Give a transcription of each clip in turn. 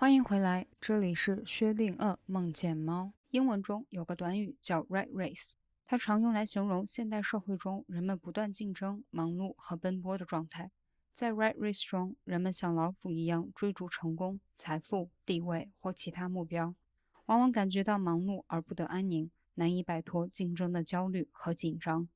欢迎回来，这里是薛定谔梦见猫。英文中有个短语叫 rat race，它常用来形容现代社会中人们不断竞争、忙碌和奔波的状态。在 rat race 中，人们像老鼠一样追逐成功、财富、地位或其他目标，往往感觉到忙碌而不得安宁，难以摆脱竞争的焦虑和紧张。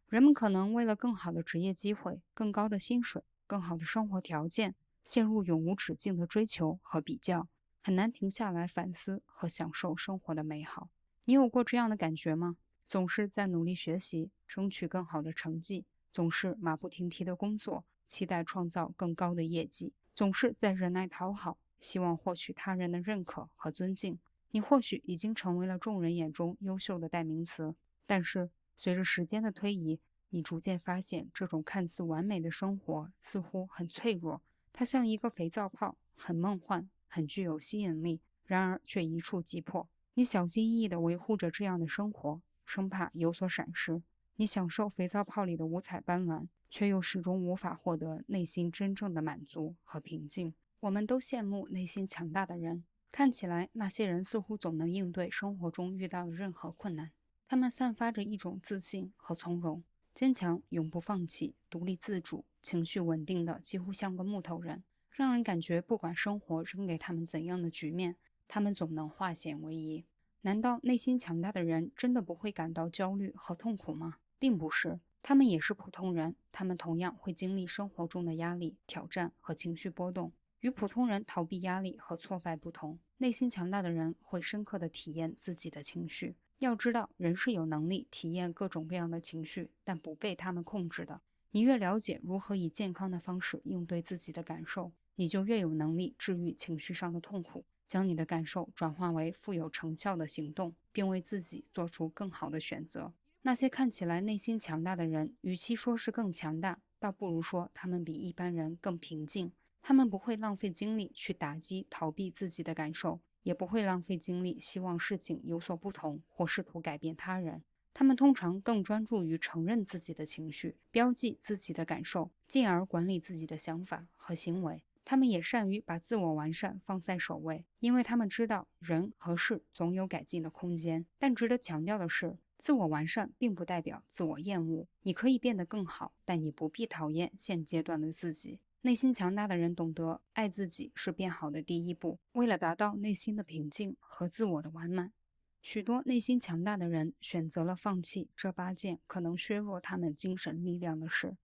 人们可能为了更好的职业机会、更高的薪水、更好的生活条件，陷入永无止境的追求和比较，很难停下来反思和享受生活的美好。你有过这样的感觉吗？总是在努力学习，争取更好的成绩，总是马不停蹄的工作，期待创造更高的业绩，总是在忍耐讨好，希望获取他人的认可和尊敬。你或许已经成为了众人眼中优秀的代名词，但是随着时间的推移，你逐渐发现这种看似完美的生活似乎很脆弱，它像一个肥皂泡，很梦幻，很具有吸引力，然而却一触即破。你小心翼翼地维护着这样的生活，生怕有所闪失。你享受肥皂泡里的五彩斑斓，却又始终无法获得内心真正的满足和平静。我们都羡慕内心强大的人，看起来那些人似乎总能应对生活中遇到的任何困难。他们散发着一种自信和从容，坚强，永不放弃，独立自主，情绪稳定的几乎像个木头人，让人感觉不管生活扔给他们怎样的局面，他们总能化险为夷。难道内心强大的人真的不会感到焦虑和痛苦吗？并不是，他们也是普通人，他们同样会经历生活中的压力、挑战和情绪波动。与普通人逃避压力和挫败不同，内心强大的人会深刻地体验自己的情绪。要知道，人是有能力体验各种各样的情绪，但不被他们控制的。你越了解如何以健康的方式应对自己的感受，你就越有能力治愈情绪上的痛苦，将你的感受转化为富有成效的行动，并为自己做出更好的选择。那些看起来内心强大的人，与其说是更强大，倒不如说他们比一般人更平静。他们不会浪费精力去打击、逃避自己的感受，也不会浪费精力希望事情有所不同或试图改变他人。他们通常更专注于承认自己的情绪，标记自己的感受，进而管理自己的想法和行为。他们也善于把自我完善放在首位，因为他们知道人和事总有改进的空间。但值得强调的是，自我完善并不代表自我厌恶。你可以变得更好，但你不必讨厌现阶段的自己。内心强大的人懂得，爱自己是变好的第一步。为了达到内心的平静和自我的完满，许多内心强大的人选择了放弃这8件可能削弱他们精神力量的事。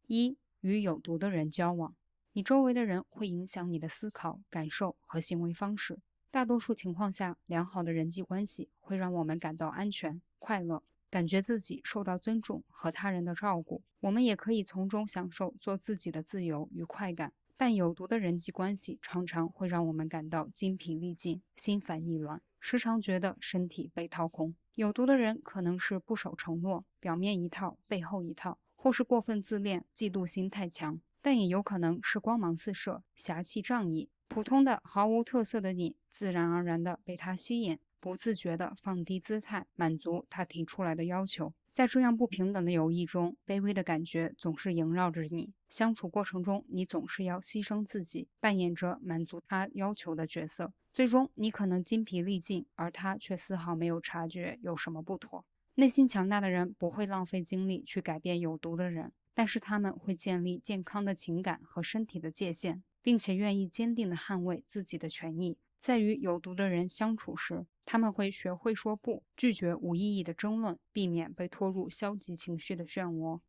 一、与有毒的人交往。你周围的人会影响你的思考、感受和行为方式。大多数情况下，良好的人际关系会让我们感到安全、快乐，感觉自己受到尊重和他人的照顾。我们也可以从中享受做自己的自由与快感。但有毒的人际关系常常会让我们感到精疲力尽、心烦意乱，时常觉得身体被掏空。有毒的人可能是不守承诺，表面一套，背后一套，或是过分自恋，嫉妒心太强，但也有可能是光芒四射，侠气仗义。普通的、毫无特色的你，自然而然地被他吸引，不自觉地放低姿态，满足他提出来的要求。在这样不平等的友谊中，卑微的感觉总是萦绕着你。相处过程中，你总是要牺牲自己，扮演着满足他要求的角色。最终，你可能精疲力尽，而他却丝毫没有察觉有什么不妥。内心强大的人不会浪费精力去改变有毒的人，但是他们会建立健康的情感和身体的界限，并且愿意坚定地捍卫自己的权益。在与有毒的人相处时，他们会学会说不，拒绝无意义的争论，避免被拖入消极情绪的漩涡。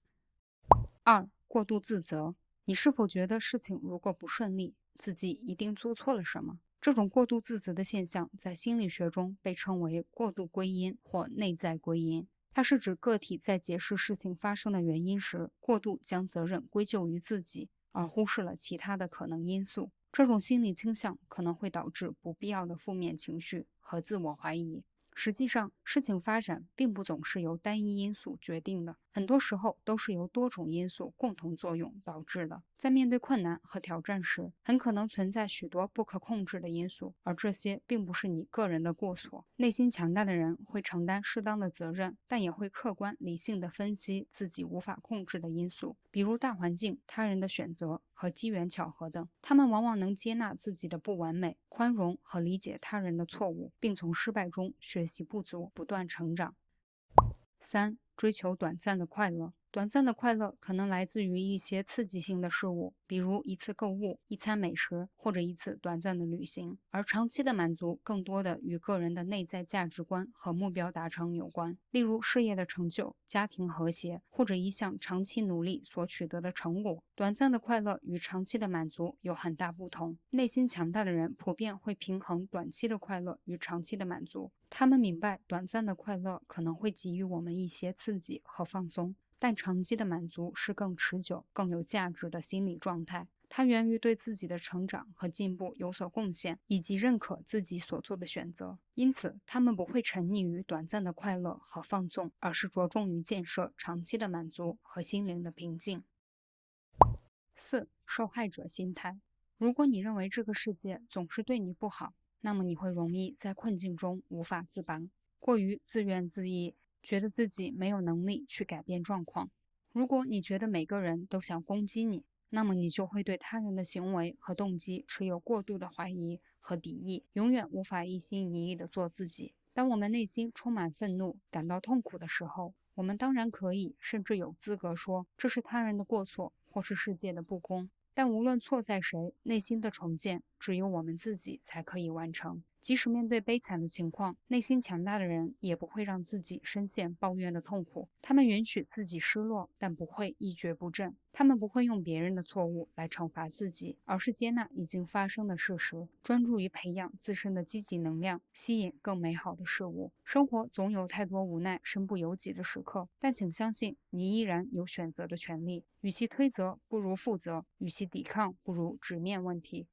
2、过度自责。你是否觉得事情如果不顺利，自己一定做错了什么？这种过度自责的现象在心理学中被称为过度归因或内在归因。它是指个体在解释事情发生的原因时，过度将责任归咎于自己，而忽视了其他的可能因素。这种心理倾向可能会导致不必要的负面情绪和自我怀疑。实际上，事情发展并不总是由单一因素决定的，很多时候都是由多种因素共同作用导致的。在面对困难和挑战时，很可能存在许多不可控制的因素，而这些并不是你个人的过错。内心强大的人会承担适当的责任，但也会客观理性地分析自己无法控制的因素，比如大环境、他人的选择和机缘巧合等。他们往往能接纳自己的不完美，宽容和理解他人的错误，并从失败中学习不足，不断成长。3. 追求短暂的快乐。短暂的快乐可能来自于一些刺激性的事物，比如一次购物、一餐美食或者一次短暂的旅行，而长期的满足更多的与个人的内在价值观和目标达成有关，例如事业的成就、家庭和谐，或者一项长期努力所取得的成果。短暂的快乐与长期的满足有很大不同。内心强大的人普遍会平衡短期的快乐与长期的满足，他们明白短暂的快乐可能会给予我们一些刺激和放松，但长期的满足是更持久、更有价值的心理状态。它源于对自己的成长和进步有所贡献，以及认可自己所做的选择。因此，他们不会沉溺于短暂的快乐和放纵，而是着重于建设长期的满足和心灵的平静。4. 受害者心态。如果你认为这个世界总是对你不好，那么你会容易在困境中无法自拔，过于自怨自艾，觉得自己没有能力去改变状况。如果你觉得每个人都想攻击你，那么你就会对他人的行为和动机持有过度的怀疑和敌意，永远无法一心一意地做自己。当我们内心充满愤怒、感到痛苦的时候，我们当然可以，甚至有资格说这是他人的过错，或是世界的不公。但无论错在谁，内心的重建只有我们自己才可以完成。即使面对悲惨的情况，内心强大的人也不会让自己深陷抱怨的痛苦。他们允许自己失落，但不会一蹶不振。他们不会用别人的错误来惩罚自己，而是接纳已经发生的事实，专注于培养自身的积极能量，吸引更美好的事物。生活总有太多无奈、身不由己的时刻，但请相信，你依然有选择的权利。与其推责，不如负责；与其抵抗，不如直面问题。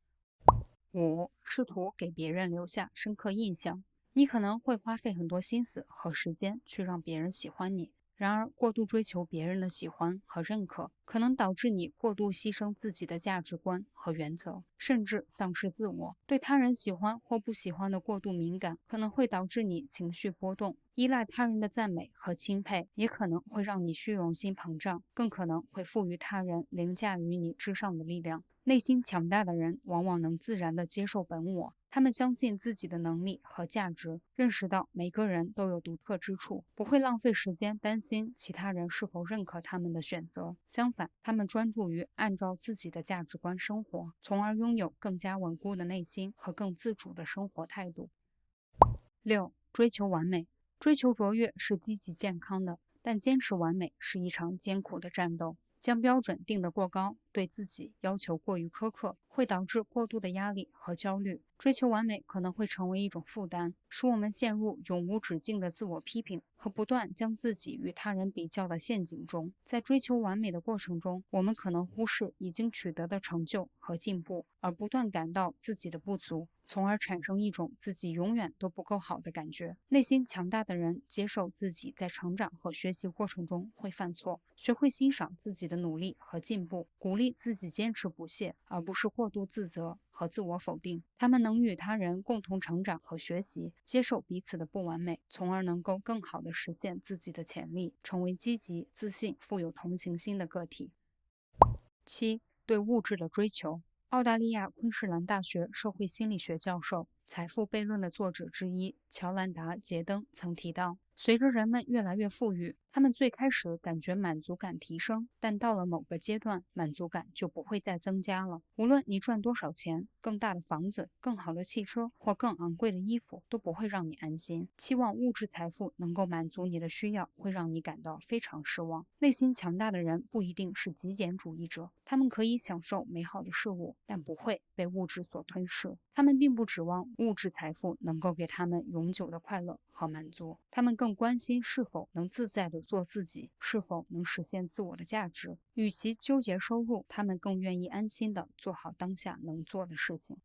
5. 试图给别人留下深刻印象。你可能会花费很多心思和时间去让别人喜欢你，然而过度追求别人的喜欢和认可，可能导致你过度牺牲自己的价值观和原则，甚至丧失自我。对他人喜欢或不喜欢的过度敏感，可能会导致你情绪波动。依赖他人的赞美和钦佩，也可能会让你虚荣心膨胀，更可能会赋予他人凌驾于你之上的力量。内心强大的人往往能自然地接受本我，他们相信自己的能力和价值，认识到每个人都有独特之处，不会浪费时间担心其他人是否认可他们的选择。相反，他们专注于按照自己的价值观生活，从而拥有更加稳固的内心和更自主的生活态度。6. 追求完美。追求卓越是积极健康的，但坚持完美是一场艰苦的战斗。将标准定得过高，对自己要求过于苛刻，会导致过度的压力和焦虑。追求完美可能会成为一种负担，使我们陷入永无止境的自我批评和不断将自己与他人比较的陷阱中。在追求完美的过程中，我们可能忽视已经取得的成就和进步，而不断感到自己的不足，从而产生一种自己永远都不够好的感觉。内心强大的人接受自己在成长和学习过程中会犯错，学会欣赏自己的努力和进步，鼓励自己坚持不懈，而不是过度自责和自我否定。他们能与他人共同成长和学习，接受彼此的不完美，从而能够更好地实现自己的潜力，成为积极、自信、富有同情心的个体。7. 对物质的追求。澳大利亚昆士兰大学社会心理学教授、财富悖论的作者之一乔兰达·杰登曾提到，随着人们越来越富裕，他们最开始感觉满足感提升，但到了某个阶段，满足感就不会再增加了。无论你赚多少钱，更大的房子、更好的汽车或更昂贵的衣服都不会让你安心。期望物质财富能够满足你的需要，会让你感到非常失望。内心强大的人不一定是极简主义者，他们可以享受美好的事物，但不会被物质所吞噬。他们并不指望物质财富能够给他们永久的快乐和满足，他们更关心是否能自在地做自己，是否能实现自我的价值。与其纠结收入，他们更愿意安心地做好当下能做的事情。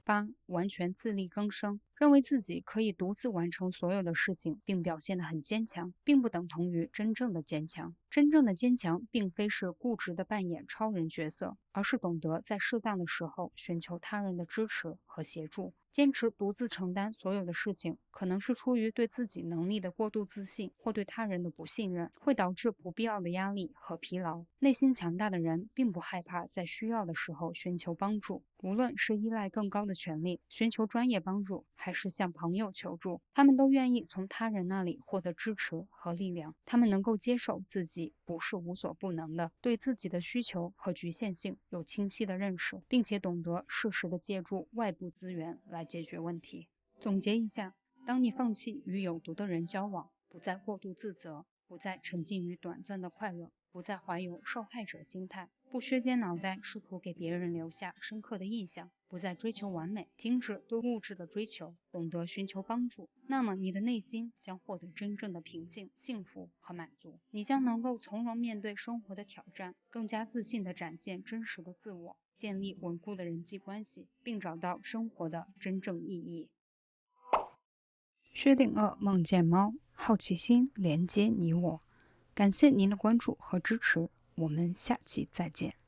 8. 完全自力更生。认为自己可以独自完成所有的事情，并表现得很坚强，并不等同于真正的坚强。真正的坚强，并非是固执地扮演超人角色，而是懂得在适当的时候寻求他人的支持和协助。坚持独自承担所有的事情，可能是出于对自己能力的过度自信，或对他人的不信任，会导致不必要的压力和疲劳。内心强大的人并不害怕在需要的时候寻求帮助，无论是依赖更高的权利，寻求专业帮助，还是向朋友求助，他们都愿意从他人那里获得支持和力量。他们能够接受自己不是无所不能的，对自己的需求和局限性有清晰的认识，并且懂得适时的借助外部资源来解决问题。总结一下，当你放弃与有毒的人交往，不再过度自责，不再沉浸于短暂的快乐，不再怀有受害者心态，不削尖脑袋试图给别人留下深刻的印象，不再追求完美，停止对物质的追求，懂得寻求帮助，那么你的内心将获得真正的平静、幸福和满足。你将能够从容面对生活的挑战，更加自信地展现真实的自我，建立稳固的人际关系，并找到生活的真正意义。薛定谔梦见猫，好奇心连接你我。感谢您的关注和支持，我们下期再见。